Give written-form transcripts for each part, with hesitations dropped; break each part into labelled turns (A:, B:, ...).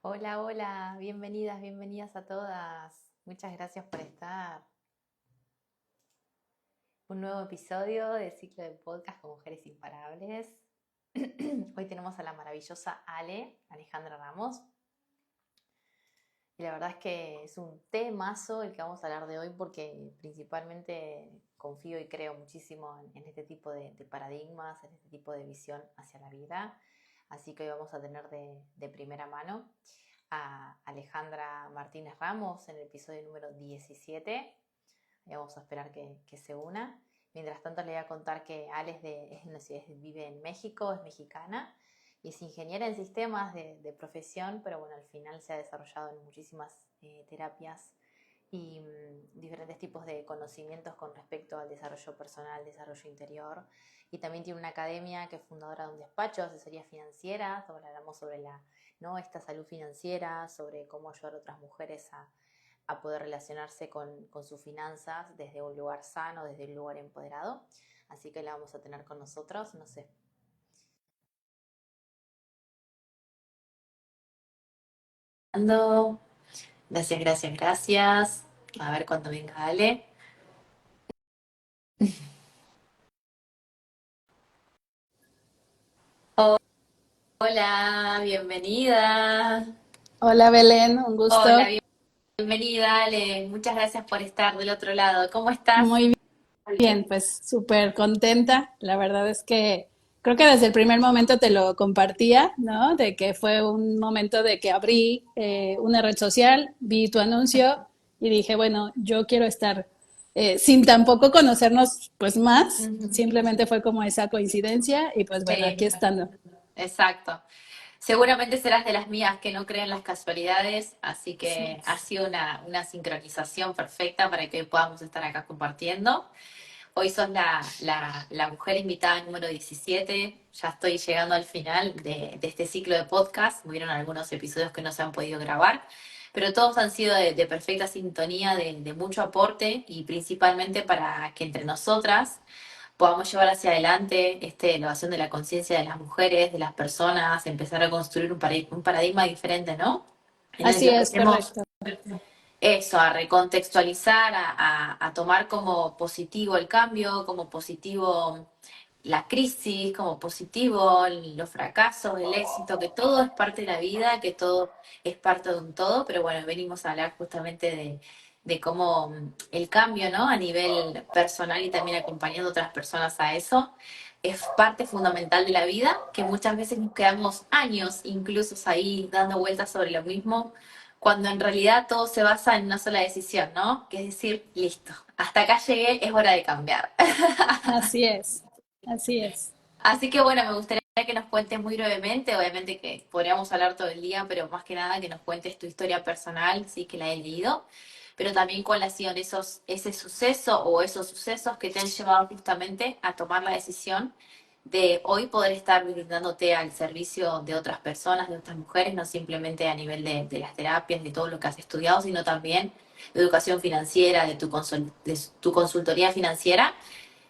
A: Hola, hola, bienvenidas, bienvenidas a todas. Muchas gracias por estar. Un nuevo episodio del ciclo de podcast con Mujeres Imparables. Hoy tenemos a la maravillosa Alejandra Ramos. Y la verdad es que es un temazo el que vamos a hablar de hoy porque principalmente confío y creo muchísimo en este tipo de paradigmas, en este tipo de visión hacia la vida. Así que hoy vamos a tener de primera mano a Alejandra Martínez Ramos en el episodio número 17. Vamos a esperar que se una. Mientras tanto, le voy a contar que Ale vive en México, es mexicana y es ingeniera en sistemas de profesión, pero bueno, al final se ha desarrollado en muchísimas terapias y diferentes tipos de conocimientos con respecto al desarrollo personal, desarrollo interior. Y también tiene una academia que es fundadora de un despacho de asesoría financiera, donde hablamos sobre esta salud financiera, sobre cómo ayudar a otras mujeres a poder relacionarse con sus finanzas desde un lugar sano, desde un lugar empoderado. Así que la vamos a tener con nosotros, no sé. Gracias, gracias, gracias. A ver cuando venga Ale. Hola, bienvenida.
B: Hola Belén, un
A: Hola,
B: gusto.
A: bienvenida Ale. Muchas gracias por estar del otro lado. ¿Cómo estás?
B: Muy bien, pues súper contenta. La verdad es que creo que desde el primer momento te lo compartía, ¿no? De que fue un momento de que abrí una red social, vi tu anuncio y dije, bueno, yo quiero estar sin tampoco conocernos pues más. Simplemente fue como esa coincidencia y pues bueno, aquí
A: Sí,
B: estando.
A: exacto. Seguramente serás de las mías que no creen las casualidades, así
B: Sí.
A: que ha sido una sincronización perfecta para que hoy podamos estar acá compartiendo. Hoy sos la mujer invitada número 17. Ya estoy llegando al final de este ciclo de podcast. Hubieron algunos episodios que no se han podido grabar, pero todos han sido de perfecta sintonía, de mucho aporte y principalmente para que entre nosotras podamos llevar hacia adelante esta elevación de la conciencia de las mujeres, de las personas, empezar a construir un paradigma diferente, ¿no? En el que
B: Así es,
A: empecemos
B: correcto.
A: eso, a recontextualizar, a tomar como positivo el cambio, como positivo la crisis, como positivo los fracasos, el éxito, que todo es parte de la vida, que todo es parte de un todo, pero bueno, venimos a hablar justamente de cómo el cambio, ¿no? A nivel personal y también acompañando a otras personas a eso, es parte fundamental de la vida, que muchas veces nos quedamos años incluso ahí dando vueltas sobre lo mismo cuando en realidad todo se basa en una sola decisión, ¿no? Que es decir, listo, hasta acá llegué, es hora de cambiar.
B: Así es. Así es.
A: Así que bueno, me gustaría que nos cuentes muy brevemente, obviamente que podríamos hablar todo el día, pero más que nada que nos cuentes tu historia personal, sí que la he leído, pero también cuáles han sido ese suceso o esos sucesos que te han llevado justamente a tomar la decisión de hoy poder estar brindándote al servicio de otras personas, de otras mujeres, no simplemente a nivel de las terapias, de todo lo que has estudiado, sino también de educación financiera, de tu consultoría financiera,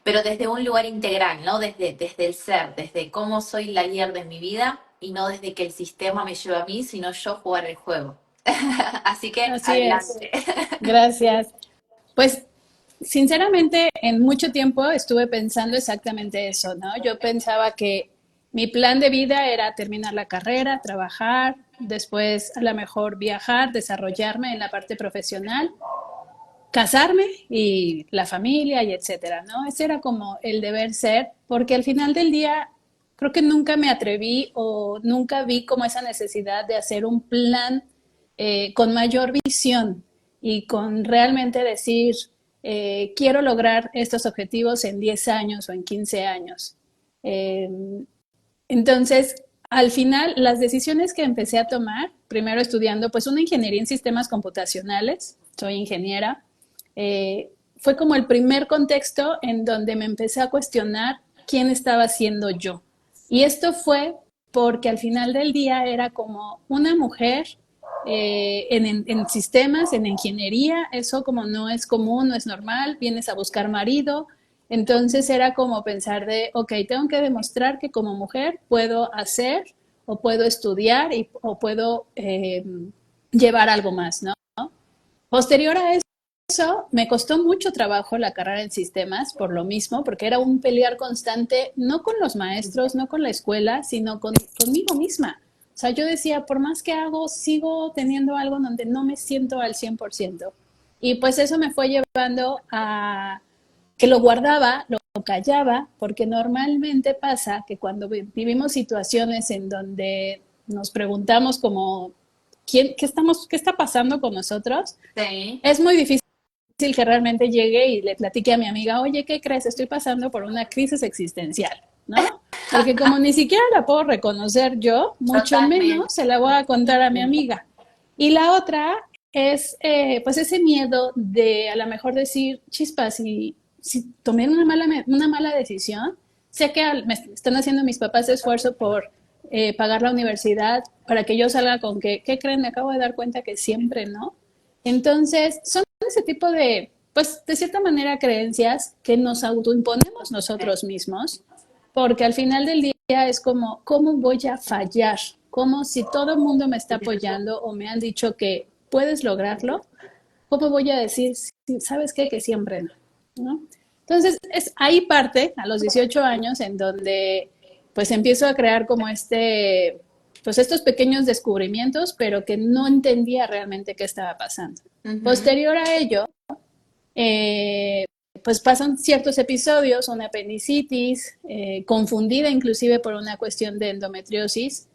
A: pero desde un lugar integral, ¿no? Desde el ser, desde cómo soy la líder de mi vida y no desde que el sistema me lleva a mí, sino yo jugar el juego. Así que
B: Así es.
A: adelante.
B: Gracias. Pues sinceramente, en mucho tiempo estuve pensando exactamente eso, ¿no? Yo pensaba que mi plan de vida era terminar la carrera, trabajar, después a lo mejor viajar, desarrollarme en la parte profesional, casarme y la familia y etcétera, ¿no? Ese era como el deber ser, porque al final del día creo que nunca me atreví o nunca vi como esa necesidad de hacer un plan con mayor visión y con realmente decir, quiero lograr estos objetivos en 10 años o en 15 años. Eh, entonces, al final, las decisiones que empecé a tomar, primero estudiando pues una ingeniería en sistemas computacionales, soy ingeniera, fue como el primer contexto en donde me empecé a cuestionar quién estaba siendo yo. Y esto fue porque al final del día era como una mujer en sistemas, en ingeniería, eso como no es común, no es normal, vienes a buscar marido, entonces era como pensar de, ok, tengo que demostrar que como mujer puedo hacer o puedo estudiar o puedo llevar algo más, ¿no? Posterior a eso, me costó mucho trabajo la carrera en sistemas por lo mismo, porque era un pelear constante, no con los maestros, no con la escuela, sino conmigo misma. O sea, yo decía, por más que hago, sigo teniendo algo donde no me siento al 100%. Y pues eso me fue llevando a que lo guardaba, lo callaba, porque normalmente pasa que cuando vivimos situaciones en donde nos preguntamos como, qué está pasando con nosotros?
A: Sí.
B: Es muy difícil que realmente llegue y le platique a mi amiga, oye, ¿qué crees? Estoy pasando por una crisis existencial, ¿no? Porque como ni siquiera la puedo reconocer yo, mucho
A: Totalmente.
B: menos se la voy a contar a mi amiga. Y la otra es, pues, ese miedo de a lo mejor decir, chispas, si tomé una mala decisión, sé que me están haciendo mis papás esfuerzo por pagar la universidad para que yo salga con que, ¿qué creen? Me acabo de dar cuenta que siempre no. Entonces, son ese tipo de, pues, de cierta manera, creencias que nos autoimponemos nosotros mismos, porque al final del día es como, ¿cómo voy a fallar? Como si todo el mundo me está apoyando o me han dicho que puedes lograrlo, ¿cómo voy a decir, sabes qué, que siempre no? ¿No? Entonces, es ahí parte, a los 18 años, en donde pues empiezo a crear como pues estos pequeños descubrimientos, pero que no entendía realmente qué estaba pasando.
A: Ujú.
B: Posterior a ello, eh, pues pasan ciertos episodios, una apendicitis, confundida inclusive por una cuestión de endometriosis,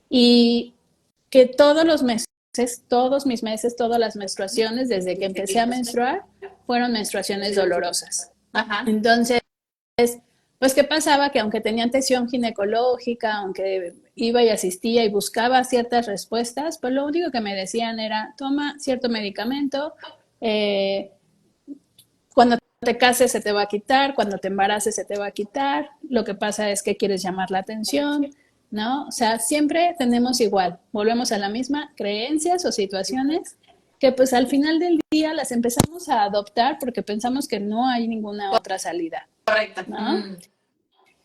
B: y que todos los meses, todos mis meses, todas las menstruaciones, desde que empecé a menstruar, fueron menstruaciones dolorosas.
A: Ajá.
B: Entonces, pues, ¿qué pasaba? Que aunque tenía atención ginecológica, aunque iba y asistía y buscaba ciertas respuestas, pues lo único que me decían era, toma cierto medicamento, eh, cuando te cases se te va a quitar, cuando te embaraces se te va a quitar, lo que pasa es que quieres llamar la atención, ¿no? O sea, siempre tenemos igual, volvemos a la misma, creencias o situaciones que pues al final del día las empezamos a adoptar porque pensamos que no hay ninguna otra salida,
A: Correcto.
B: ¿no?
A: Mm.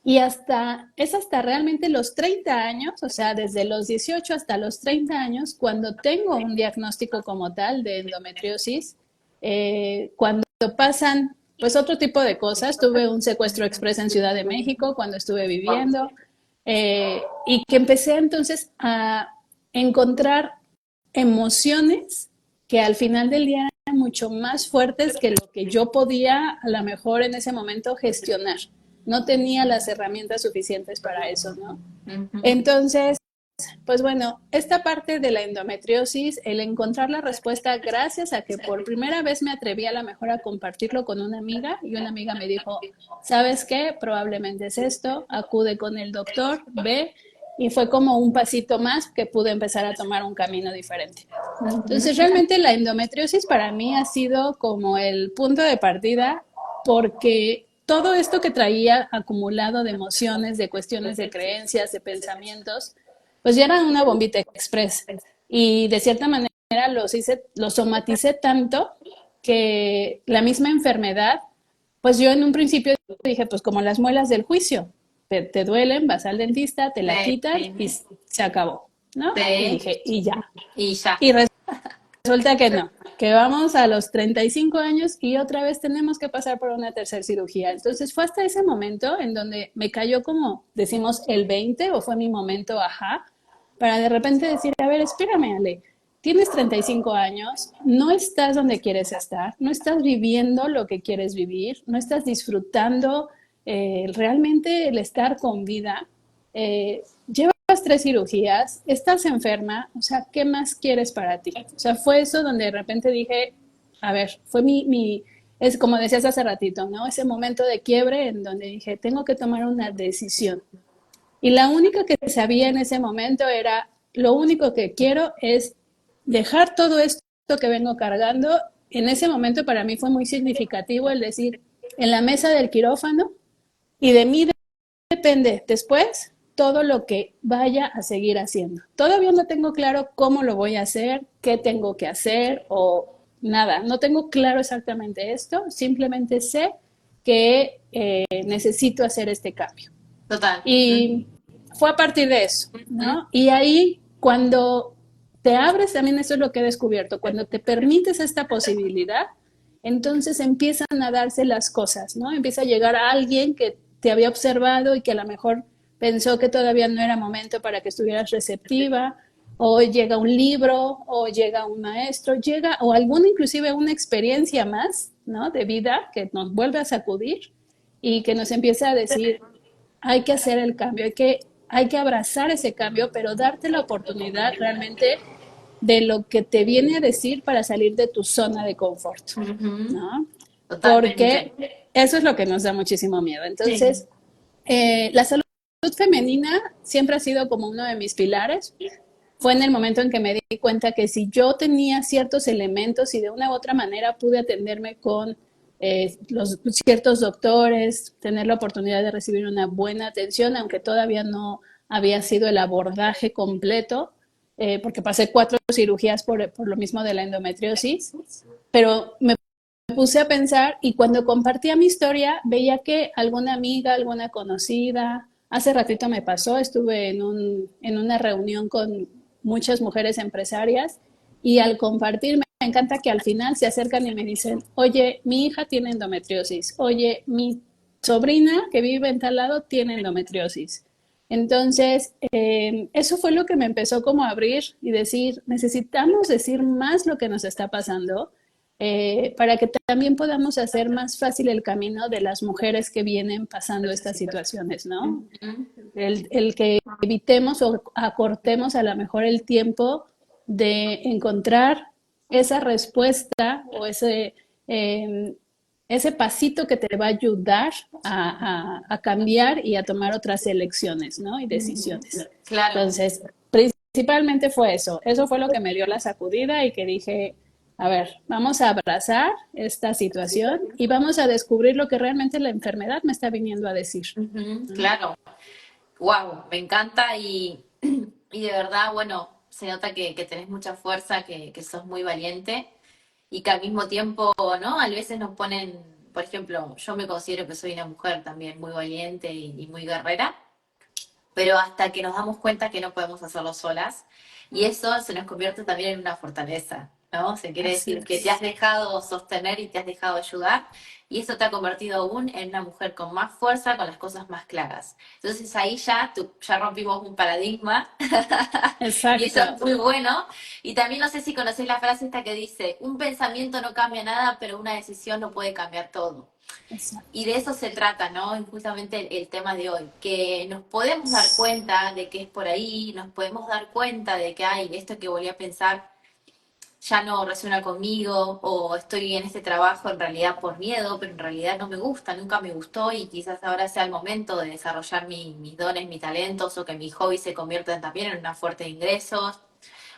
B: Y es hasta realmente los 30 años, o sea, desde los 18 hasta los 30 años, cuando tengo un diagnóstico como tal de endometriosis, cuando pasan pues otro tipo de cosas. Tuve un secuestro express en Ciudad de México cuando estuve
A: Wow.
B: viviendo, y que empecé entonces a encontrar emociones que al final del día eran mucho más fuertes que lo que yo podía a lo mejor en ese momento gestionar. No tenía las herramientas suficientes para eso, ¿no?
A: Ujú.
B: Entonces, pues bueno, esta parte de la endometriosis, el encontrar la respuesta gracias a que por primera vez me atreví a lo mejor a compartirlo con una amiga y una amiga me dijo, ¿sabes qué? Probablemente es esto, acude con el doctor, ve, y fue como un pasito más que pude empezar a tomar un camino diferente. Entonces,
A: Ujú.
B: realmente la endometriosis para mí ha sido como el punto de partida porque todo esto que traía acumulado de emociones, de cuestiones de creencias, de pensamientos, pues ya era una bombita express. Y de cierta manera lo somaticé tanto que la misma enfermedad, pues yo en un principio dije, pues como las muelas del juicio, te duelen, vas al dentista, te la quitan y
A: Sí.
B: se acabó, ¿no? Y
A: Sí.
B: dije, y ya.
A: Y ya.
B: Y resulta que no, que vamos a los 35 años y otra vez tenemos que pasar por una tercera cirugía. Entonces fue hasta ese momento en donde me cayó como, decimos, el 20 o fue mi momento, ajá, para de repente decir, a ver, espérame, Ale, tienes 35 años, no estás donde quieres estar, no estás viviendo lo que quieres vivir, no estás disfrutando realmente el estar con vida. Llevas 3 cirugías, estás enferma, o sea, ¿qué más quieres para ti? O sea, fue eso donde de repente dije, a ver, fue es como decías hace ratito, ¿no? Ese momento de quiebre en donde dije, tengo que tomar una decisión. Y la única que sabía en ese momento era, lo único que quiero es dejar todo esto que vengo cargando. En ese momento para mí fue muy significativo el decir, en la mesa del quirófano, y de mí depende después todo lo que vaya a seguir haciendo. Todavía no tengo claro cómo lo voy a hacer, qué tengo que hacer o nada. No tengo claro exactamente esto, simplemente sé que necesito hacer este cambio.
A: Total.
B: Y fue a partir de eso, ¿no? Y ahí, cuando te abres, también eso es lo que he descubierto, cuando te permites esta posibilidad, entonces empiezan a darse las cosas, ¿no? Empieza a llegar a alguien que te había observado y que a lo mejor pensó que todavía no era momento para que estuvieras receptiva, o llega un libro, o llega un maestro, llega, o alguna inclusive una experiencia más, ¿no? De vida que nos vuelve a sacudir y que nos empieza a decir, hay que hacer el cambio, hay que abrazar ese cambio, pero darte la oportunidad realmente de lo que te viene a decir para salir de tu zona de confort,
A: Ujú.
B: ¿no?
A: Totalmente.
B: Porque eso es lo que nos da muchísimo miedo.
A: Sí.
B: Entonces, la salud femenina siempre ha sido como uno de mis pilares. Fue en el momento en que me di cuenta que si yo tenía ciertos elementos y de una u otra manera pude atenderme con los ciertos doctores, tener la oportunidad de recibir una buena atención, aunque todavía no había sido el abordaje completo, porque pasé 4 cirugías por lo mismo de la endometriosis, pero me puse a pensar y cuando compartía mi historia veía que alguna amiga, alguna conocida, hace ratito me pasó, estuve en una reunión con muchas mujeres empresarias y al compartir me encanta que al final se acercan y me dicen, oye, mi hija tiene endometriosis, oye, mi sobrina que vive en tal lado tiene endometriosis. Entonces, eso fue lo que me empezó como a abrir y decir, necesitamos decir más lo que nos está pasando para que también podamos hacer más fácil el camino de las mujeres que vienen pasando estas situaciones, ¿no?
A: Ujú.
B: El que evitemos o acortemos a lo mejor el tiempo de encontrar esa respuesta o ese pasito que te va a ayudar a cambiar y a tomar otras elecciones, ¿no? Y decisiones.
A: Claro.
B: Entonces, principalmente fue eso. Eso fue lo que me dio la sacudida y que dije, a ver, vamos a abrazar esta situación y vamos a descubrir lo que realmente la enfermedad me está viniendo a decir.
A: Ujú.
B: ¿No?
A: Claro. Wow, me encanta y de verdad, bueno, se nota que tenés mucha fuerza, que sos muy valiente y que al mismo tiempo, ¿no? A veces nos ponen, por ejemplo, yo me considero que soy una mujer también muy valiente y muy guerrera, pero hasta que nos damos cuenta que no podemos hacerlo solas y eso se nos convierte también en una fortaleza, ¿no? Se quiere
B: Así
A: decir que te has
B: es.
A: dejado sostener y te has dejado ayudar y eso te ha convertido aún en una mujer con más fuerza, con las cosas más claras. Entonces ahí ya, ya rompimos un paradigma y eso
B: Exacto.
A: es muy bueno. Y también no sé si conocés la frase esta que dice, un pensamiento no cambia nada, pero una decisión lo puede cambiar todo. Y
B: Exacto.
A: de eso se trata, ¿no? Y justamente el tema de hoy, que nos podemos dar cuenta de que es por ahí, nos podemos dar cuenta de que, ay, esto que volví a pensar ya no resuena conmigo, o estoy en este trabajo en realidad por miedo, pero en realidad no me gusta, nunca me gustó y quizás ahora sea el momento de desarrollar mis dones, mis talentos, o que mis hobbies se conviertan también en una fuente de ingresos.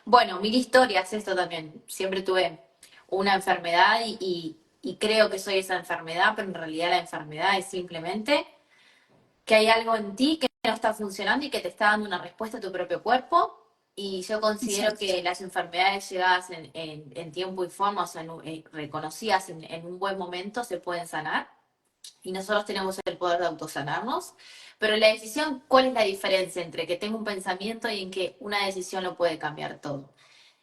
A: Bueno, mil historias, esto también. Siempre tuve una enfermedad y creo que soy esa enfermedad, pero en realidad la enfermedad es simplemente que hay algo en ti que no está funcionando y que te está dando una respuesta a tu propio cuerpo. Y yo considero
B: Exacto.
A: que las enfermedades llegadas en tiempo y forma, o sea, reconocidas en un buen momento, se pueden sanar. Y nosotros tenemos el poder de autosanarnos. Pero la decisión, ¿cuál es la diferencia entre que tengo un pensamiento y en que una decisión lo puede cambiar todo?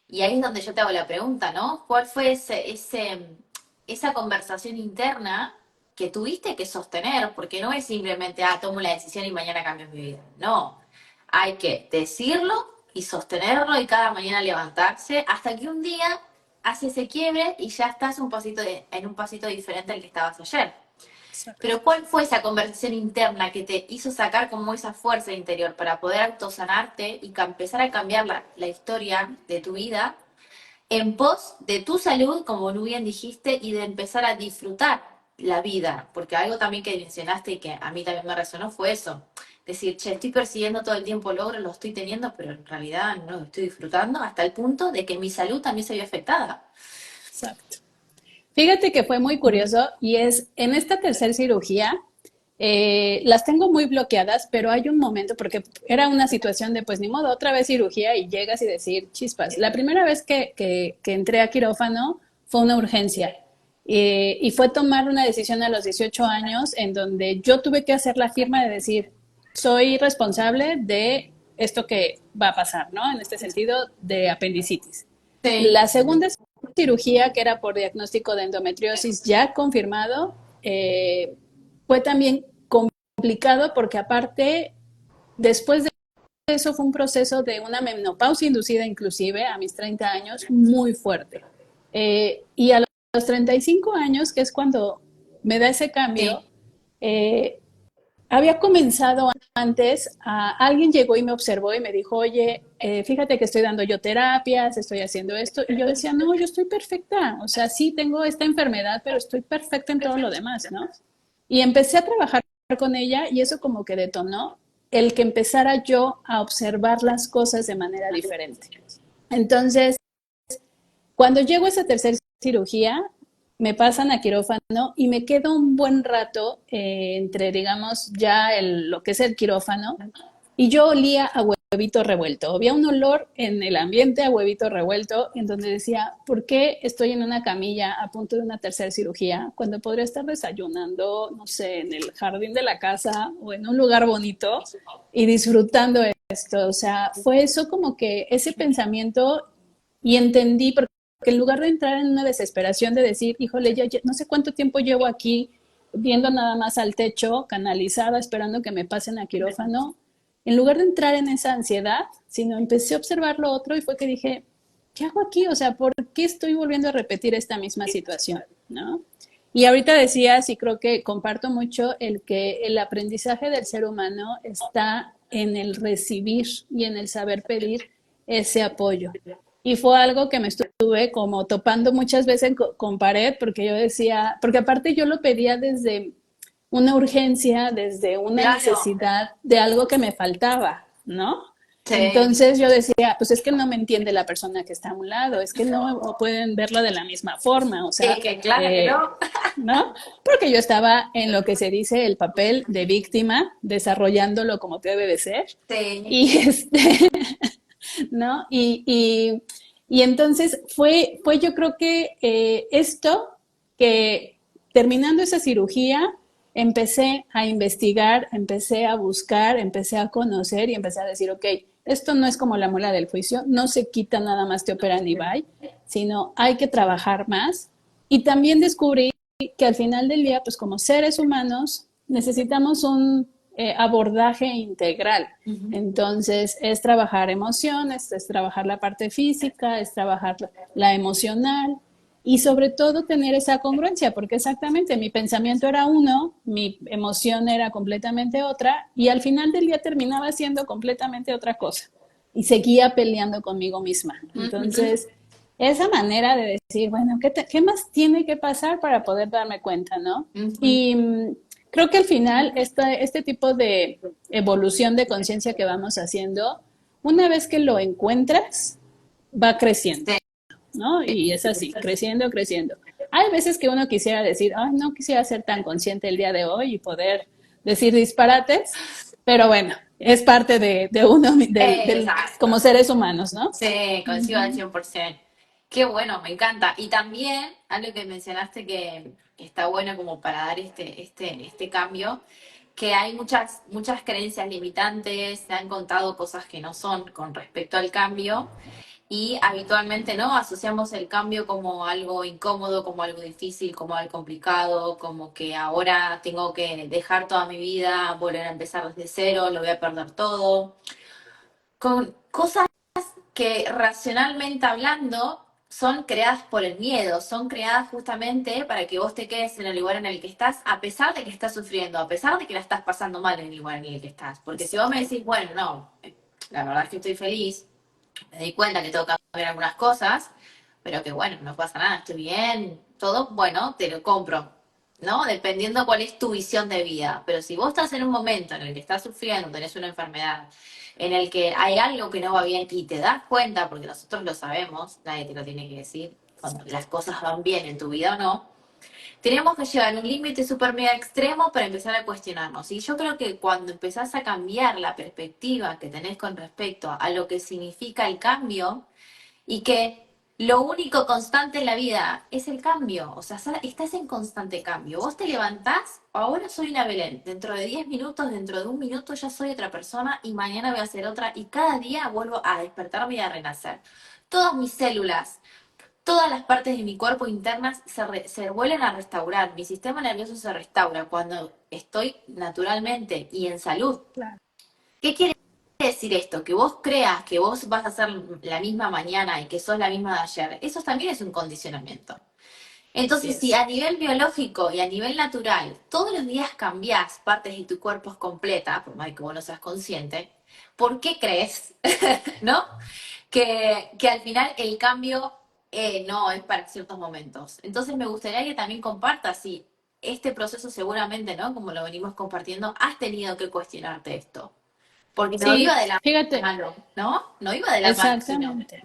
A: Y ahí es donde yo te hago la pregunta, ¿no? ¿Cuál fue esa conversación interna que tuviste que sostener? Porque no es simplemente, tomo la decisión y mañana cambio mi vida. No, hay que decirlo y sostenerlo y cada mañana levantarse hasta que un día hace ese quiebre y ya estás en un pasito diferente al que estabas ayer.
B: Exacto.
A: Pero ¿cuál fue esa conversación interna que te hizo sacar como esa fuerza interior para poder autosanarte y empezar a cambiar la historia de tu vida en pos de tu salud, como muy bien dijiste, y de empezar a disfrutar la vida? Porque algo también que mencionaste y que a mí también me resonó fue eso. Decir, che, estoy persiguiendo todo el tiempo logros, lo estoy teniendo, pero en realidad no lo estoy disfrutando hasta el punto de que mi salud también se vio afectada.
B: Exacto. Fíjate que fue muy curioso y es en esta tercera cirugía, las tengo muy bloqueadas, pero hay un momento, porque era una situación de pues ni modo, otra vez cirugía y llegas y decir chispas. La primera vez que entré a quirófano fue una urgencia y fue tomar una decisión a los 18 años en donde yo tuve que hacer la firma de decir, soy responsable de esto que va a pasar, ¿no? En este sentido de apendicitis.
A: Sí.
B: La segunda cirugía, que era por diagnóstico de endometriosis ya confirmado, fue también complicado porque aparte, después de eso fue un proceso de una menopausia inducida inclusive a mis 30 años muy fuerte. Y a los 35 años, que es cuando me da ese cambio,
A: Sí.
B: eh, había comenzado antes, alguien llegó y me observó y me dijo, oye, fíjate que estoy dando yo terapias, estoy haciendo esto. Y yo decía, no, yo estoy perfecta. O sea, sí tengo esta enfermedad, pero estoy perfecta en todo lo demás, ¿no? Y empecé a trabajar con ella y eso como que detonó el que empezara yo a observar las cosas de manera diferente. Entonces, cuando llego a esa tercera cirugía, me pasan a quirófano y me quedo un buen rato entre, digamos, ya lo que es el quirófano y yo olía a huevito revuelto. Había un olor en el ambiente a huevito revuelto en donde decía, ¿por qué estoy en una camilla a punto de una tercera cirugía cuando podría estar desayunando, no sé, en el jardín de la casa o en un lugar bonito y disfrutando esto? O sea, fue eso como que ese pensamiento y entendí, porque en lugar de entrar en una desesperación de decir, híjole, ya no sé cuánto tiempo llevo aquí viendo nada más al techo, canalizada, esperando que me pasen a quirófano, en lugar de entrar en esa ansiedad, sino empecé a observar lo otro y fue que dije, ¿qué hago aquí? O sea, ¿por qué estoy volviendo a repetir esta misma situación? ¿No? Y ahorita decías, y creo que comparto mucho, el que el aprendizaje del ser humano está en el recibir y en el saber pedir ese apoyo. Y fue algo que me estuve como topando muchas veces con pared, porque yo decía, porque aparte yo lo pedía desde una urgencia, desde una
A: Claro.
B: necesidad de algo que me faltaba, ¿no?
A: Sí.
B: Entonces yo decía, pues es que no me entiende la persona que está a un lado, es que no pueden verlo de la misma forma, o
A: Es
B: sea,
A: que claro que no.
B: ¿no? Porque yo estaba en lo que se dice el papel de víctima, desarrollándolo como debe de ser,
A: Sí.
B: y ¿no? Y entonces fue yo creo que esto que terminando esa cirugía empecé a investigar, empecé a buscar, empecé a conocer y empecé a decir, ok, esto no es como la muela del juicio, no se quita nada más, te operan y bye, sino hay que trabajar más. Y también descubrí que al final del día, pues como seres humanos, necesitamos un abordaje integral.
A: Ujú.
B: Entonces, es trabajar emociones, es trabajar la parte física, es trabajar la emocional y sobre todo tener esa congruencia, porque exactamente mi pensamiento era uno, mi emoción era completamente otra y al final del día terminaba siendo completamente otra cosa y seguía peleando conmigo misma.
A: Ujú.
B: Entonces, esa manera de decir, bueno, ¿qué más tiene que pasar para poder darme cuenta, no?
A: Ujú.
B: Y creo que al final este tipo de evolución de conciencia que vamos haciendo, una vez que lo encuentras, va creciendo,
A: Sí.
B: ¿no? Y es así, creciendo, creciendo. Hay veces que uno quisiera decir, ay, no quisiera ser tan consciente el día de hoy y poder decir disparates, pero bueno, es parte de uno,
A: Exacto.
B: como seres humanos, ¿no?
A: Sí,
B: Uh
A: coincido al
B: -huh.
A: 100%. Qué bueno, me encanta. Y también, algo que mencionaste que está bueno como para dar este cambio, que hay muchas creencias limitantes, se han contado cosas que no son con respecto al cambio. Y habitualmente, ¿no? Asociamos el cambio como algo incómodo, como algo difícil, como algo complicado, como que ahora tengo que dejar toda mi vida, volver a empezar desde cero, lo voy a perder todo. Con cosas que racionalmente hablando son creadas por el miedo, son creadas justamente para que vos te quedes en el lugar en el que estás, a pesar de que estás sufriendo, a pesar de que la estás pasando mal en el lugar en el que estás. Porque si vos me decís, bueno, no, la verdad es que estoy feliz, me di cuenta que tengo que cambiar algunas cosas, pero que bueno, no pasa nada, estoy bien, todo, bueno, te lo compro, ¿no? Dependiendo cuál es tu visión de vida. Pero si vos estás en un momento en el que estás sufriendo, tenés una enfermedad, en el que hay algo que no va bien y te das cuenta, porque nosotros lo sabemos, nadie te lo tiene que decir, cuando las cosas van bien en tu vida o no, tenemos que llegar a un límite súper mega extremo para empezar a cuestionarnos. Y yo creo que cuando empezás a cambiar la perspectiva que tenés con respecto a lo que significa el cambio y que Lo único constante en la vida es el cambio. O sea, estás en constante cambio. Vos te levantás, ahora soy una Belén. Dentro de 10 minutos, dentro de un minuto ya soy otra persona y mañana voy a ser otra. Y cada día vuelvo a despertarme y a renacer. Todas mis células, todas las partes de mi cuerpo internas se vuelven a restaurar. Mi sistema nervioso se restaura cuando estoy naturalmente y en salud.
B: Claro.
A: ¿Qué quiere decir esto? Que vos creas que vos vas a ser la misma mañana y que sos la misma de ayer. Eso también es un condicionamiento.
B: Así
A: Entonces, si
B: es.
A: a nivel biológico y a nivel natural todos los días cambiás partes de tu cuerpo completa, por más que vos no seas consciente, ¿por qué crees, no? Que al final el cambio no es para ciertos momentos. Entonces me gustaría que también compartas si este proceso seguramente, ¿no? Como lo venimos compartiendo, has tenido que cuestionarte esto. Porque no
B: Sí,
A: iba de la
B: fíjate,
A: mano, ¿no? No iba de la mano, sino.
B: exactamente.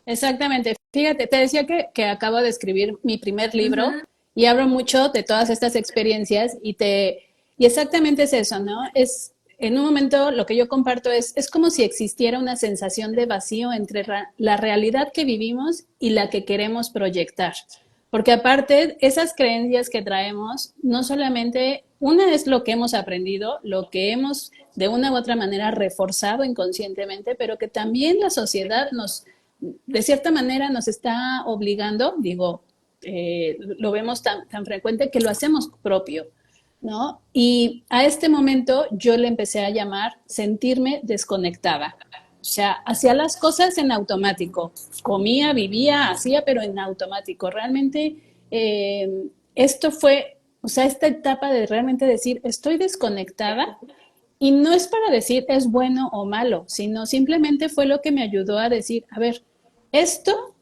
B: Exactamente. Fíjate, te decía que acabo de escribir mi primer libro
A: Ujú,
B: y hablo mucho de todas estas experiencias y exactamente es eso, ¿no? Es, en un momento lo que yo comparto es como si existiera una sensación de vacío entre la realidad que vivimos y la que queremos proyectar. Porque aparte, esas creencias que traemos, no solamente, una es lo que hemos aprendido, lo que hemos de una u otra manera reforzado inconscientemente, pero que también la sociedad nos, de cierta manera nos está obligando, digo, lo vemos tan frecuente que lo hacemos propio, ¿no? Y a este momento yo le empecé a llamar sentirme desconectada. O sea, hacía las cosas en automático, comía, vivía, hacía, pero en automático. Realmente esto fue, o sea, esta etapa de realmente decir, estoy desconectada y no es para decir es bueno o malo, sino simplemente fue lo que me ayudó a decir, a ver, esto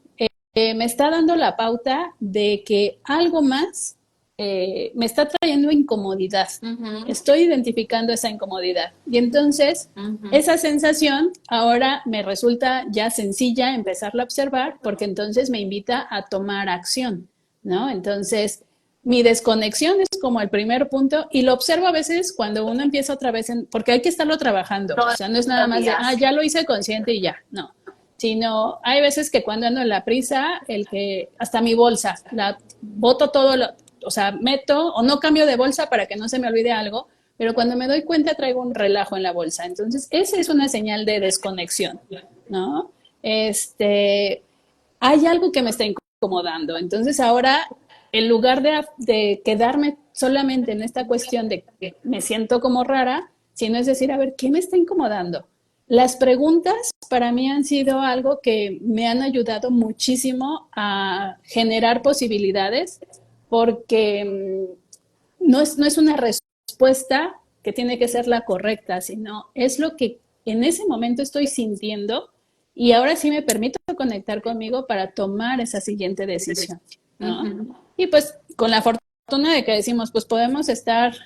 B: me está dando la pauta de que algo más me está trayendo incomodidad.
A: ujú,
B: Estoy identificando esa incomodidad. Y entonces,
A: ujú.
B: esa sensación ahora me resulta ya sencilla empezarla a observar porque entonces me invita a tomar acción, ¿no? Entonces, mi desconexión es como el primer punto y lo observo a veces cuando uno empieza otra vez, porque hay que estarlo trabajando. O
A: Todos
B: sea, no es nada
A: los
B: más de, ah,
A: días.
B: ya lo hice consciente y ya. No, sino hay veces que cuando ando en la prisa, el que hasta mi bolsa, la boto todo, o sea, meto o no cambio de bolsa para que no se me olvide algo, pero cuando me doy cuenta traigo un relajo en la bolsa. Entonces, esa es una señal de desconexión, ¿no? Hay algo que me está incomodando. Entonces, ahora, en lugar de quedarme solamente en esta cuestión de que me siento como rara, sino es decir, a ver, ¿qué me está incomodando? Las preguntas para mí han sido algo que me han ayudado muchísimo a generar posibilidades porque no es una respuesta que tiene que ser la correcta, sino es lo que en ese momento estoy sintiendo y ahora sí me permito conectar conmigo para tomar esa siguiente decisión, ¿no?
A: Ujú.
B: Y pues con la fortuna de que decimos, pues podemos estar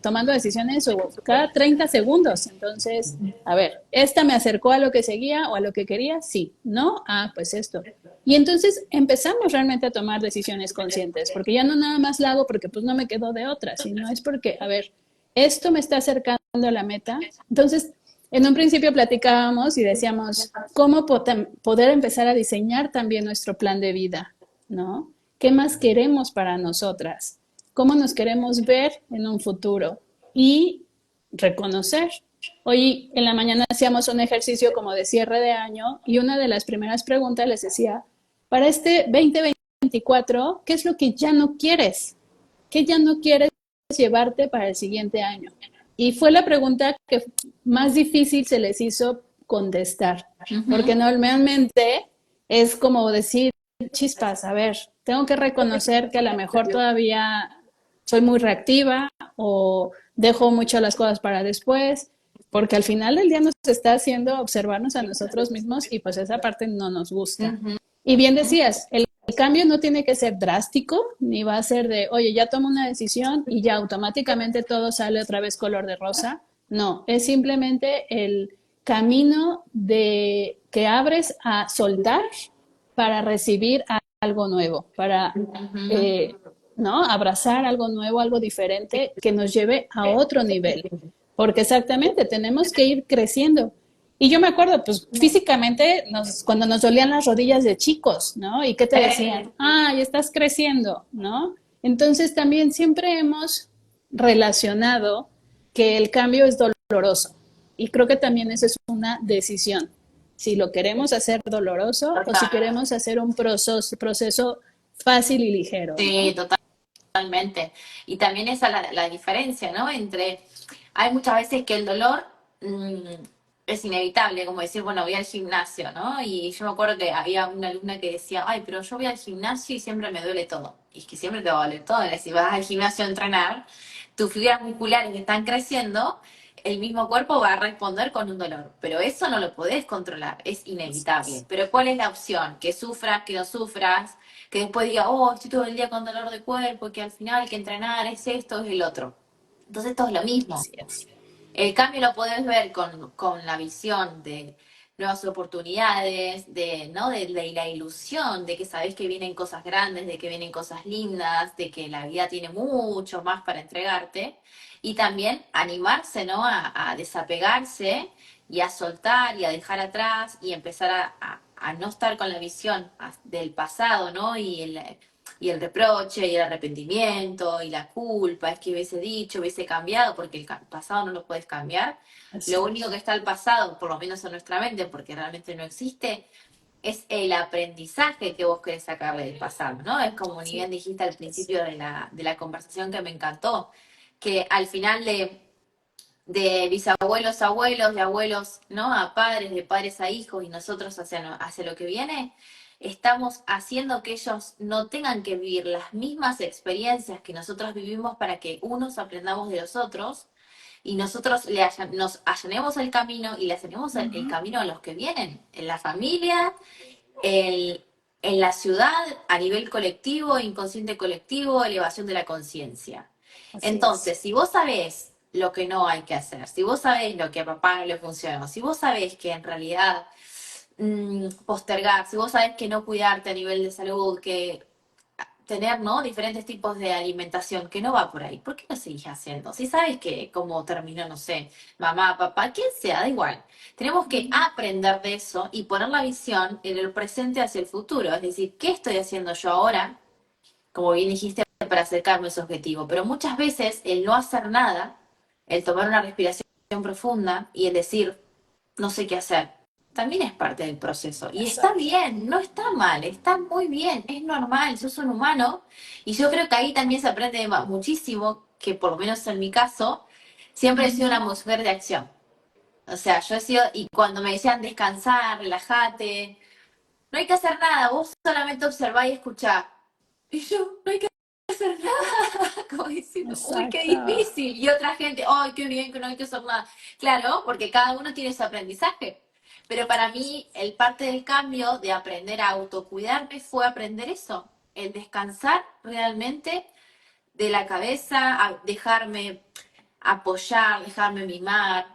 B: tomando decisiones o cada 30 segundos. Entonces, a ver, ¿esta me acercó a lo que seguía o a lo que quería? Sí. ¿No? Ah, pues esto. Y entonces empezamos realmente a tomar decisiones conscientes, porque ya no nada más la hago porque pues no me quedo de otra, sino es porque, a ver, esto me está acercando a la meta. Entonces, en un principio platicábamos y decíamos, ¿cómo poder empezar a diseñar también nuestro plan de vida? ¿No? ¿Qué más queremos para nosotras? ¿Cómo nos queremos ver en un futuro? Y reconocer. Hoy en la mañana hacíamos un ejercicio como de cierre de año y una de las primeras preguntas les decía, para este 2024, ¿qué es lo que ya no quieres? ¿Qué ya no quieres llevarte para el siguiente año? Y fue la pregunta que más difícil se les hizo contestar, porque
A: Ujú.
B: normalmente es como decir, chispas, a ver, tengo que reconocer que a lo mejor todavía soy muy reactiva o dejo mucho las cosas para después, porque al final del día nos está haciendo observarnos a nosotros mismos y pues esa parte no nos gusta.
A: Ujú.
B: Y bien decías, el cambio no tiene que ser drástico, ni va a ser de, oye, ya tomo una decisión y ya automáticamente todo sale otra vez color de rosa. No, es simplemente el camino de que abres a soltar para recibir algo nuevo, para eh, ¿no? Abrazar algo nuevo, algo diferente que nos lleve a otro nivel. Porque exactamente tenemos que ir creciendo. Y yo me acuerdo, pues físicamente, cuando nos dolían las rodillas de chicos, ¿no? ¿Y qué te decían? Ah, ya estás creciendo, ¿no? Entonces también siempre hemos relacionado que el cambio es doloroso. Y creo que también esa es una decisión. Si lo queremos hacer doloroso o si
A: Total.
B: queremos hacer un proceso fácil y ligero,
A: Sí,
B: ¿no?
A: totalmente. Y también esa la diferencia, ¿no? Entre, hay muchas veces que el dolor mm, es inevitable, como decir, bueno, voy al gimnasio, ¿no? Y yo me acuerdo que había una alumna que decía, ay, pero yo voy al gimnasio y siempre me duele todo. Y es que siempre te va a doler todo. Si vas al gimnasio a entrenar, tus fibras musculares están creciendo, el mismo cuerpo va a responder con un dolor. Pero eso no lo podés controlar, es inevitable. Pero ¿cuál es la opción? Que sufras, que no sufras, que después diga, oh, estoy todo el día con dolor de cuerpo, que al final hay que entrenar, es esto, es el otro. Entonces esto es lo mismo.
B: Así es.
A: El cambio lo podés ver con la visión de nuevas oportunidades, ¿no? De la ilusión, de que sabés que vienen cosas grandes, de que vienen cosas lindas, de que la vida tiene mucho más para entregarte. Y también animarse, ¿no? A desapegarse y a soltar y a dejar atrás y empezar a no estar con la visión del pasado, ¿no? Y el reproche y el arrepentimiento y la culpa, es que hubiese dicho, hubiese cambiado, porque el pasado no lo puedes cambiar. Lo
B: Así
A: único
B: es.
A: que está al pasado, por lo menos en nuestra mente, porque realmente no existe, es el aprendizaje que vos querés sacarle del pasado, ¿no? Es como ni
B: Sí.
A: bien dijiste al principio de la conversación que me encantó, que al final de bisabuelos a abuelos, de abuelos, ¿no? A padres, de padres a hijos y nosotros hacia lo que viene, estamos haciendo que ellos no tengan que vivir las mismas experiencias que nosotros vivimos para que unos aprendamos de los otros y nosotros nos allanemos el camino y le allanemos el
B: Ujú.
A: camino a los que vienen, en la familia, el- en la ciudad, a nivel colectivo, inconsciente colectivo, elevación de la conciencia.
B: Así es.
A: Entonces, si vos sabés lo que no hay que hacer, si vos sabés lo que a papá no le funcionó, si vos sabés que en realidad postergar, si vos sabés que no cuidarte a nivel de salud, que tener, ¿no? Diferentes tipos de alimentación, que no va por ahí. ¿Por qué no seguís haciendo? Si sabes que como terminó, no sé, mamá, papá, quien sea, da igual. Tenemos que
B: Ujú.
A: aprender de eso y poner la visión en el presente hacia el futuro. Es decir, ¿qué estoy haciendo yo ahora? Como bien dijiste, para acercarme a ese objetivo. Pero muchas veces el no hacer nada, el tomar una respiración profunda y el decir, no sé qué hacer, también es parte del proceso. Y está
B: Exacto.
A: bien, no está mal, está muy bien, es normal, sos un humano. Y yo creo que ahí también se aprende muchísimo, que por lo menos en mi caso, siempre he sido
B: Ujú.
A: una mujer de acción. O sea, yo he sido, y cuando me decían descansar, relájate, no hay que hacer nada, vos solamente observá y escuchá. Y yo, no hay que hacer nada, como diciendo, uy, qué
B: Exacto.
A: difícil. Y otra gente, ay, qué bien que no hay que hacer nada. Claro, porque cada uno tiene su aprendizaje. Pero para mí, el parte del cambio de aprender a autocuidarme fue aprender eso, el descansar realmente de la cabeza, a dejarme apoyar, dejarme mimar,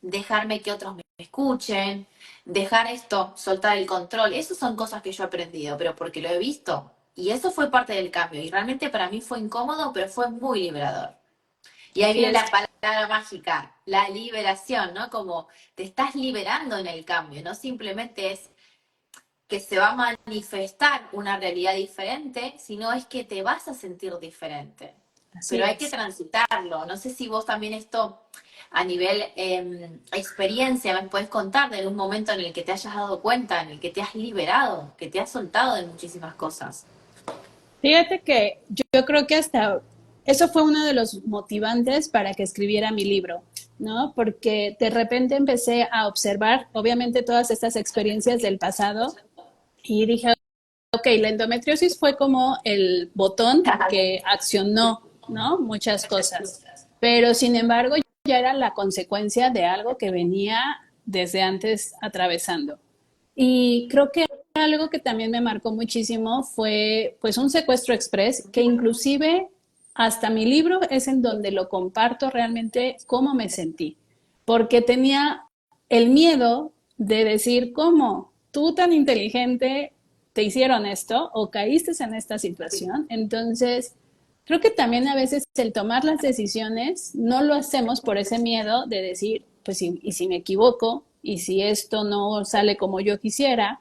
A: dejarme que otros me escuchen, dejar esto, soltar el control. Esas son cosas que yo he aprendido, pero porque lo he visto. Y eso fue parte del cambio. Y realmente para mí fue incómodo, pero fue muy liberador. Y ahí
B: Y
A: viene
B: es,
A: la palabra mágica, la liberación, ¿no? Como te estás liberando en el cambio, no simplemente es que se va a manifestar una realidad diferente, sino es que te vas a sentir diferente.
B: así
A: Pero hay que
B: es.
A: transitarlo. No sé si vos también esto a nivel experiencia me puedes contar de un momento en el que te hayas dado cuenta, en el que te has liberado, que te has soltado de muchísimas cosas.
B: Fíjate que yo creo que hasta eso fue uno de los motivantes para que escribiera mi libro, ¿no? Porque de repente empecé a observar, obviamente, todas estas experiencias del pasado y dije, ok, la endometriosis fue como el botón que accionó, ¿no? Muchas cosas. Pero sin embargo, ya era la consecuencia de algo que venía desde antes atravesando. Y creo que algo que también me marcó muchísimo fue pues un secuestro express que inclusive hasta mi libro es en donde lo comparto realmente cómo me sentí, porque tenía el miedo de decir cómo tú tan inteligente te hicieron esto o caíste en esta situación. Entonces, creo que también a veces el tomar las decisiones no lo hacemos por ese miedo de decir, pues, y si me equivoco, y si esto no sale como yo quisiera,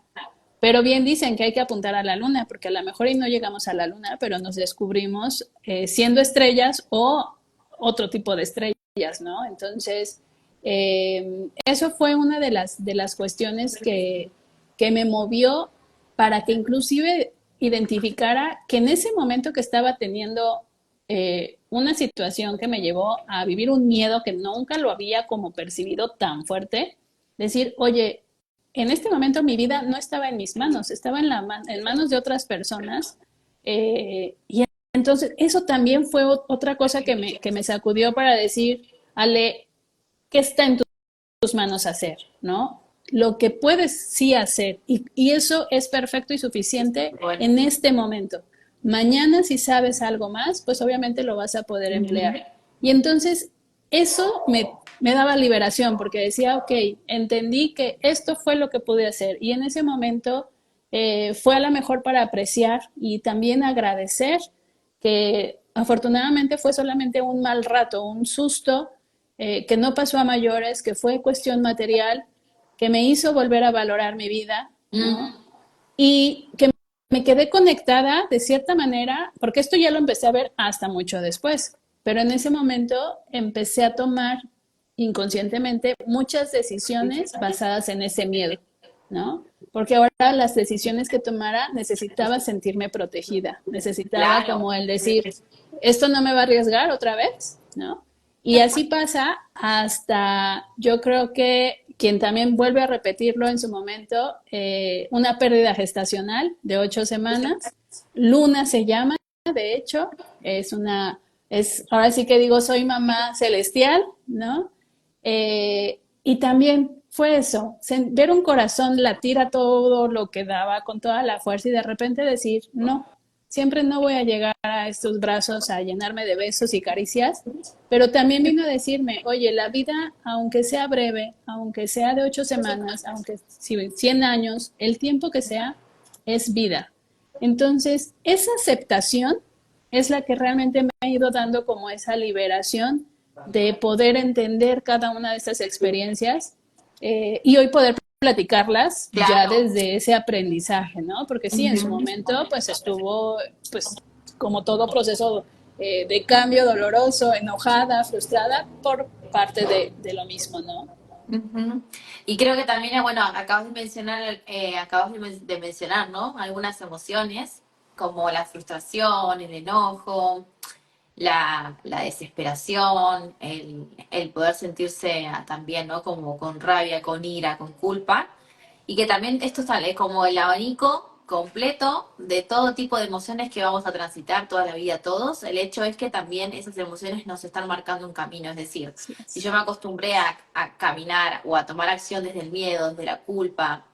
B: pero bien dicen que hay que apuntar a la luna, porque a lo mejor y no llegamos a la luna, pero nos descubrimos siendo estrellas o otro tipo de estrellas, ¿no? Entonces, eso fue una de las cuestiones que me movió para que inclusive identificara que en ese momento que estaba teniendo una situación que me llevó a vivir un miedo que nunca lo había como percibido tan fuerte, decir, oye, en este momento mi vida no estaba en mis manos, estaba en manos de otras personas. Y entonces eso también fue otra cosa que me sacudió para decir, Ale, ¿qué está en tus manos hacer? ¿No? Lo que puedes sí hacer. Y eso es perfecto y suficiente
A: Bueno,
B: en este momento. Mañana, si sabes algo más, pues obviamente lo vas a poder emplear. Y entonces eso me daba liberación porque decía, ok, entendí que esto fue lo que pude hacer. Y en ese momento fue a lo mejor para apreciar y también agradecer que afortunadamente fue solamente un mal rato, un susto que no pasó a mayores, que fue cuestión material, que me hizo volver a valorar mi vida, ¿no? Y que me quedé conectada de cierta manera, porque esto ya lo empecé a ver hasta mucho después, pero en ese momento empecé a tomar inconscientemente muchas decisiones basadas en ese miedo, ¿no? Porque ahora las decisiones que tomara necesitaba sentirme protegida, necesitaba
A: claro.
B: como el decir, esto no me va a arriesgar otra vez, ¿no? Y así pasa hasta, yo creo que quien también vuelve a repetirlo en su momento, una pérdida gestacional de 8 semanas. Luna se llama, de hecho, ahora sí que digo, soy mamá celestial, ¿no? Y también fue eso, ver un corazón latir a todo lo que daba con toda la fuerza y de repente decir, no, siempre no voy a llegar a estos brazos a llenarme de besos y caricias, pero también vino a decirme, oye, la vida, aunque sea breve, aunque sea de 8 semanas, aunque 100 años, el tiempo que sea, es vida. Entonces, esa aceptación es la que realmente me ha ido dando como esa liberación de poder entender cada una de estas experiencias y hoy poder platicarlas ya
A: Claro.
B: desde ese aprendizaje, ¿no? Porque sí, en su momento pues estuvo pues como todo proceso de cambio doloroso, enojada, frustrada por parte de lo mismo, ¿no?
A: Ujú. Y creo que también, bueno, acabas de mencionar, ¿no? Algunas emociones, como la frustración, el enojo, la desesperación, el poder sentirse también, ¿no? Como con rabia, con ira, con culpa. Y que también esto sale como el abanico completo de todo tipo de emociones que vamos a transitar toda la vida todos. El hecho es que también esas emociones nos están marcando un camino. Es decir,
B: Así
A: si
B: es.
A: yo me acostumbré a caminar o a tomar acción desde el miedo, desde la culpa,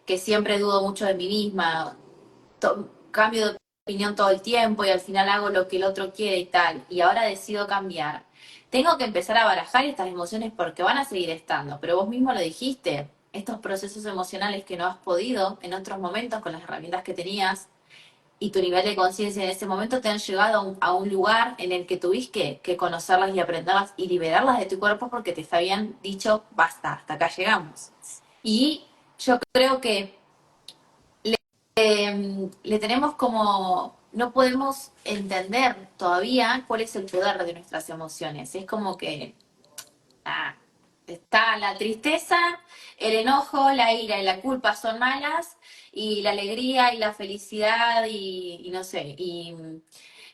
A: que siempre dudo mucho de mí misma, cambio de opinión todo el tiempo y al final hago lo que el otro quiere y tal, y ahora decido cambiar, tengo que empezar a barajar estas emociones porque van a seguir estando, pero vos mismo lo dijiste, estos procesos emocionales que no has podido en otros momentos con las herramientas que tenías y tu nivel de conciencia en ese momento te han llevado a un lugar en el que tuviste que conocerlas y aprenderlas y liberarlas de tu cuerpo porque te habían dicho, basta, hasta acá llegamos. Y yo creo que le tenemos como, no podemos entender todavía cuál es el poder de nuestras emociones. Es como que ah, está la tristeza, el enojo, la ira y la culpa son malas, y la alegría y la felicidad y no sé, y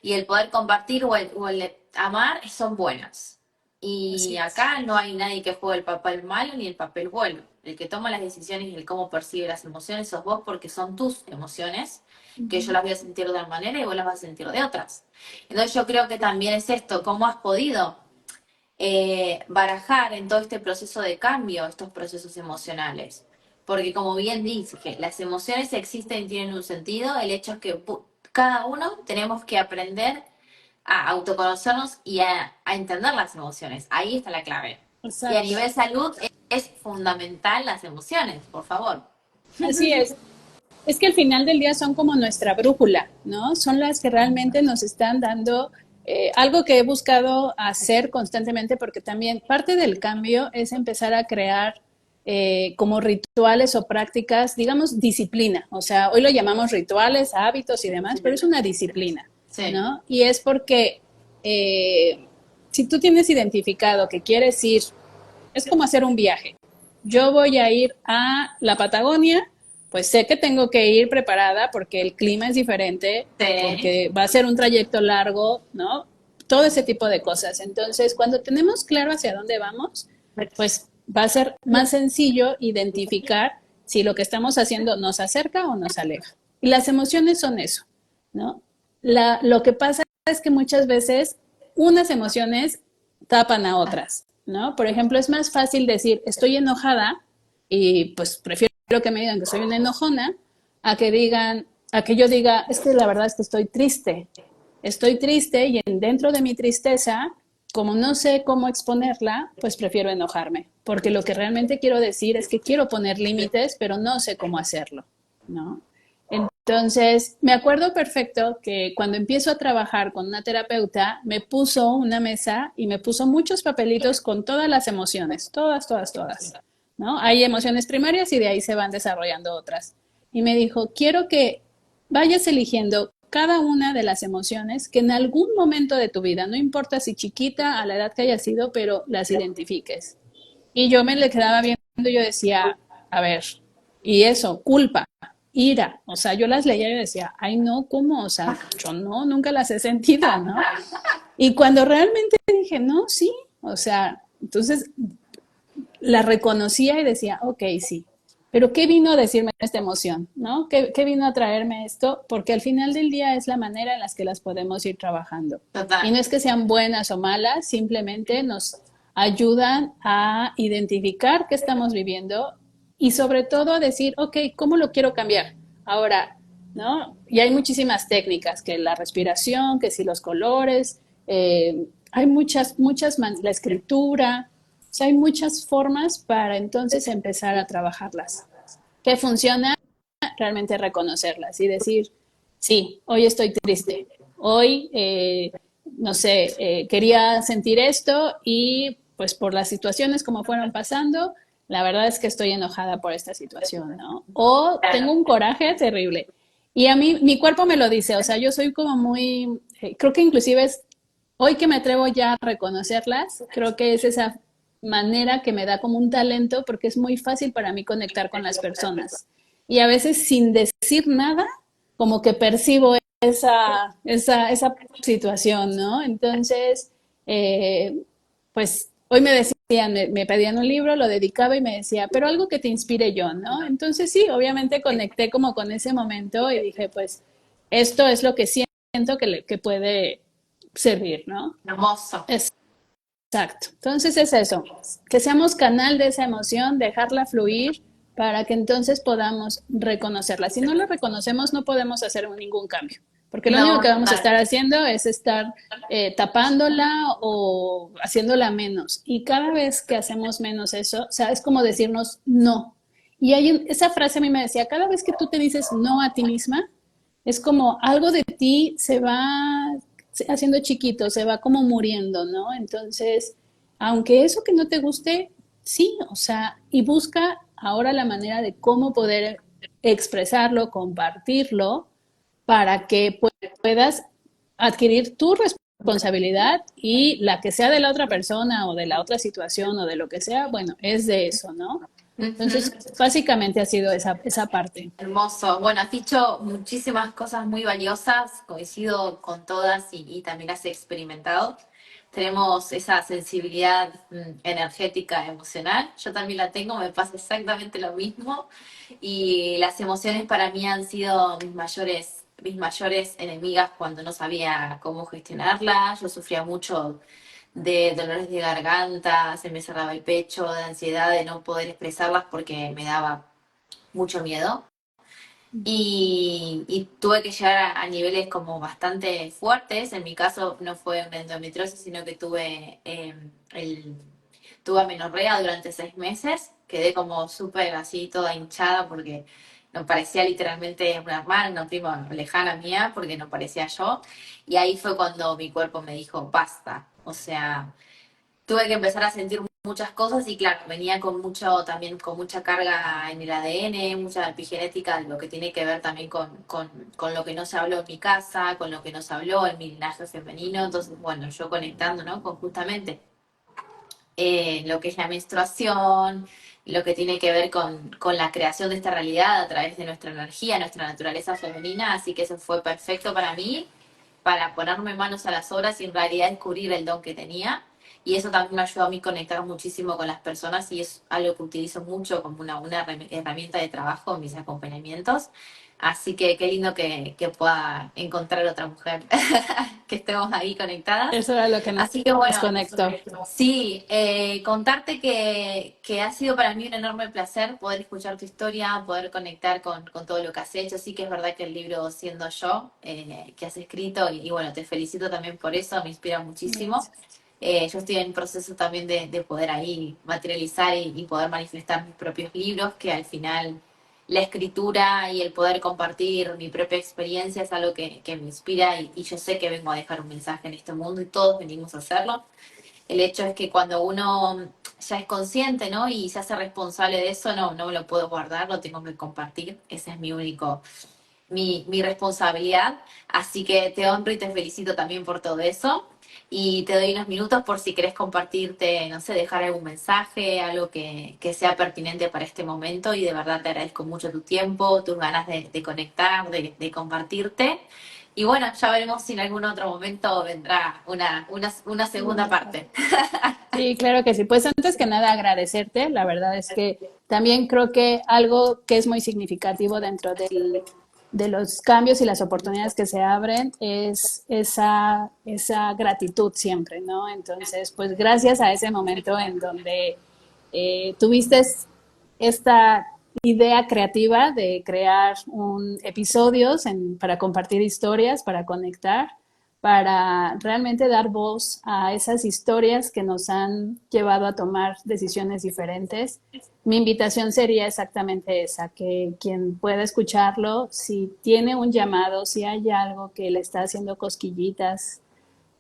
A: el poder compartir o el amar son buenas. Y
B: Así es.
A: acá no hay nadie que juegue el papel malo ni el papel bueno. El que toma las decisiones y el cómo percibe las emociones sos vos porque son tus emociones, que yo
B: Ujú.
A: las voy a sentir de una manera y vos las vas a sentir de otras. Entonces yo creo que también es esto, cómo has podido barajar en todo este proceso de cambio estos procesos emocionales. Porque como bien dice, que las emociones existen y tienen un sentido, el hecho es que cada uno tenemos que aprender a autoconocernos y a entender las emociones. Ahí está la clave. Y a
B: Exacto.
A: nivel salud es fundamental las emociones, por favor.
B: Así es. Es que al final del día son como nuestra brújula, ¿no? Son las que realmente nos están dando algo que he buscado hacer constantemente porque también parte del cambio es empezar a crear como rituales o prácticas, digamos, disciplina. O sea, hoy lo llamamos rituales, hábitos y demás, pero es una disciplina,
A: Sí.
B: ¿no? Y es porque si tú tienes identificado que quieres ir, es como hacer un viaje. Yo voy a ir a la Patagonia, pues sé que tengo que ir preparada porque el clima es diferente,
A: Sí.
B: porque va a ser un trayecto largo, ¿no? Todo ese tipo de cosas. Entonces, cuando tenemos claro hacia dónde vamos, pues va a ser más sencillo identificar si lo que estamos haciendo nos acerca o nos aleja. Y las emociones son eso, ¿no? Lo que pasa es que muchas veces unas emociones tapan a otras, ¿no? Por ejemplo, es más fácil decir estoy enojada y pues prefiero que me digan que soy una enojona a que digan, a que yo diga, es que la verdad es que estoy triste y dentro de mi tristeza, como no sé cómo exponerla, pues prefiero enojarme, porque lo que realmente quiero decir es que quiero poner límites, pero no sé cómo hacerlo, ¿no? Entonces, me acuerdo perfecto que cuando empiezo a trabajar con una terapeuta, me puso una mesa y me puso muchos papelitos con todas las emociones, todas, todas, todas, ¿no? Hay emociones primarias y de ahí se van desarrollando otras. Y me dijo, quiero que vayas eligiendo cada una de las emociones que en algún momento de tu vida, no importa si chiquita, a la edad que haya sido, pero las identifiques. Y yo me le quedaba viendo y yo decía, a ver, y eso, culpa, ira, o sea, yo las leía y decía, ay no, ¿cómo? O sea, yo no, nunca las he sentido, ¿no? Y cuando realmente dije, no, sí, o sea, entonces la reconocía y decía, ok, sí, pero ¿qué vino a decirme esta emoción? ¿No? ¿Qué vino a traerme esto? Porque al final del día es la manera en la que las podemos ir trabajando. Y
A: Total.
B: no es que sean buenas o malas, simplemente nos ayudan a identificar qué estamos viviendo y sobre todo a decir, ok, ¿cómo lo quiero cambiar? Ahora, ¿no? Y hay muchísimas técnicas, que la respiración, que si los colores, hay la escritura, o sea, hay muchas formas para entonces empezar a trabajarlas. ¿Qué funciona? Realmente reconocerlas y decir, sí, hoy estoy triste, hoy, no sé, quería sentir esto y pues por las situaciones como fueron pasando, la verdad es que estoy enojada por esta situación, ¿no? O tengo un coraje terrible. Y a mí, mi cuerpo me lo dice, o sea, yo soy como muy, creo que inclusive es, hoy que me atrevo ya a reconocerlas, creo que es esa manera que me da como un talento porque es muy fácil para mí conectar con las personas. Y a veces sin decir nada, como que percibo esa situación, ¿no? Entonces, pues hoy me decían, me pedían un libro, lo dedicaba y me decía, pero algo que te inspire yo, ¿no? Entonces sí, obviamente conecté como con ese momento y dije, pues esto es lo que siento que puede servir, ¿no?
A: Hermoso.
B: Exacto. Entonces es eso, que seamos canal de esa emoción, dejarla fluir para que entonces podamos reconocerla. Si no la reconocemos, no podemos hacer ningún cambio, porque lo único
A: No,
B: que vamos a
A: total.
B: estar haciendo es estar tapándola o haciéndola menos. Y cada vez que hacemos menos eso, o sea, es como decirnos no. Y esa frase a mí me decía, cada vez que tú te dices no a ti misma, es como algo de ti se va haciendo chiquito, se va como muriendo, ¿no? Entonces, aunque eso que no te guste, sí, o sea, y busca ahora la manera de cómo poder expresarlo, compartirlo, para que puedas adquirir tu responsabilidad y la que sea de la otra persona o de la otra situación o de lo que sea, bueno, es de eso, ¿no?
A: Ujú.
B: Entonces, básicamente ha sido esa parte.
A: Hermoso. Bueno, has dicho muchísimas cosas muy valiosas, coincido con todas y también las he experimentado. Tenemos esa sensibilidad energética, emocional. Yo también la tengo, me pasa exactamente lo mismo. Y las emociones para mí han sido mis mayores enemigas cuando no sabía cómo gestionarlas. Yo sufría mucho de dolores de garganta, se me cerraba el pecho, de ansiedad de no poder expresarlas porque me daba mucho miedo. Y tuve que llegar a niveles como bastante fuertes. En mi caso no fue una endometriosis, sino que tuve amenorrea durante 6 meses. Quedé como súper así, toda hinchada porque no parecía literalmente una hermana, una prima lejana mía, porque no parecía yo. Y ahí fue cuando mi cuerpo me dijo, basta. O sea, tuve que empezar a sentir muchas cosas y claro, venía con mucho, también con mucha carga en el ADN, mucha epigenética, lo que tiene que ver también con lo que no se habló en mi casa, con lo que no se habló en mi linaje femenino, entonces bueno, yo conectando, ¿no? Con justamente lo que es la menstruación, lo que tiene que ver con la creación de esta realidad a través de nuestra energía, nuestra naturaleza femenina, así que eso fue perfecto para mí, para ponerme manos a las obras y en realidad descubrir el don que tenía. Y eso también me ayudó a mí conectar muchísimo con las personas y es algo que utilizo mucho como una herramienta de trabajo en mis acompañamientos. Así que qué lindo que pueda encontrar otra mujer, que estemos ahí conectadas.
B: Eso era lo que nos
A: Así que bueno,
B: conectó.
A: sí, contarte que ha sido para mí un enorme placer poder escuchar tu historia, poder conectar con todo lo que has hecho. Sí que es verdad que el libro Siendo Yo, que has escrito, y bueno, te felicito también por eso, me inspira muchísimo.
B: Gracias.
A: Yo estoy en proceso también de poder ahí materializar y poder manifestar mis propios libros, que al final la escritura y el poder compartir mi propia experiencia es algo que me inspira y yo sé que vengo a dejar un mensaje en este mundo y todos venimos a hacerlo. El hecho es que cuando uno ya es consciente, ¿no? Y se hace responsable de eso, no me lo puedo guardar, lo tengo que compartir. Ese es mi responsabilidad. Así que te honro y te felicito también por todo eso. Y te doy unos minutos por si querés compartirte, no sé, dejar algún mensaje, algo que sea pertinente para este momento. Y de verdad te agradezco mucho tu tiempo, tus ganas de conectar, de compartirte. Y bueno, ya veremos si en algún otro momento vendrá una segunda
B: Segunda
A: parte.
B: parte. Sí, claro que sí. Pues antes que nada agradecerte. La verdad es que también creo que algo que es muy significativo dentro de los cambios y las oportunidades que se abren es esa gratitud siempre, ¿no? Entonces, pues gracias a ese momento en donde tuviste esta idea creativa de crear episodios para compartir historias, para conectar, para realmente dar voz a esas historias que nos han llevado a tomar decisiones diferentes. Mi invitación sería exactamente esa, que quien pueda escucharlo, si tiene un llamado, si hay algo que le está haciendo cosquillitas,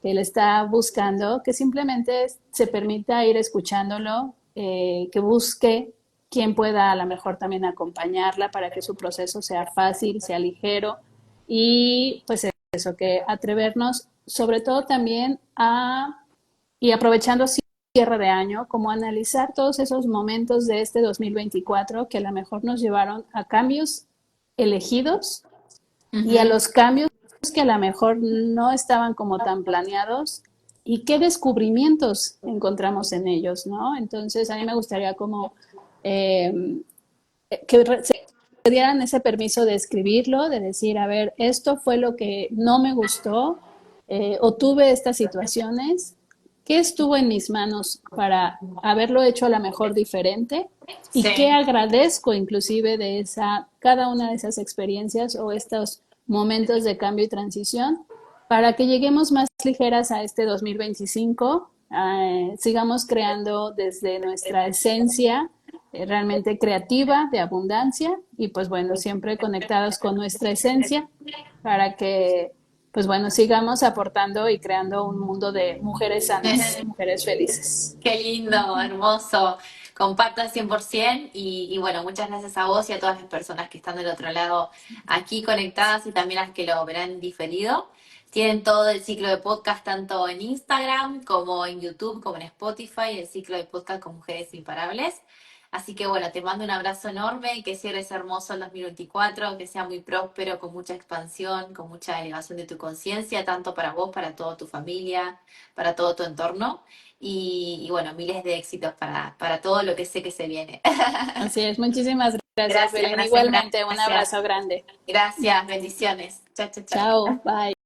B: que le está buscando, que simplemente se permita ir escuchándolo, que busque quien pueda a lo mejor también acompañarla para que su proceso sea fácil, sea ligero y pues eso, que atrevernos sobre todo también y aprovechando cierre de año, como analizar todos esos momentos de este 2024 que a lo mejor nos llevaron a cambios elegidos y a
A: Ujú.
B: los cambios que a lo mejor no estaban como tan planeados y qué descubrimientos encontramos en ellos, ¿no? Entonces a mí me gustaría como eh, que se dieran ese permiso de escribirlo, de decir, a ver, esto fue lo que no me gustó o tuve estas situaciones, ¿qué estuvo en mis manos para haberlo hecho a lo mejor diferente? Y qué
A: Sí.
B: agradezco inclusive de cada una de esas experiencias o estos momentos de cambio y transición para que lleguemos más ligeras a este 2025, sigamos creando desde nuestra esencia realmente creativa, de abundancia y pues bueno, siempre conectados con nuestra esencia para que pues bueno, sigamos aportando y creando un mundo de mujeres sanas, mujeres felices.
A: Qué lindo, hermoso. Comparto al 100% y bueno, muchas gracias a vos y a todas las personas que están del otro lado aquí conectadas y también las que lo verán diferido. Tienen todo el ciclo de podcast tanto en Instagram como en YouTube, como en Spotify, el ciclo de podcast con Mujeres Imparables. Así que bueno, te mando un abrazo enorme y que cierres hermoso el 2024, que sea muy próspero, con mucha expansión, con mucha elevación de tu conciencia, tanto para vos, para toda tu familia, para todo tu entorno. Y bueno, miles de éxitos para todo lo que sé que se viene.
B: Así es, muchísimas gracias,
A: Gracias,
B: Belén.
A: gracias,
B: Igualmente, un
A: gracias.
B: abrazo grande.
A: Gracias, bendiciones. Chao, chao, chao.
B: Chao, bye.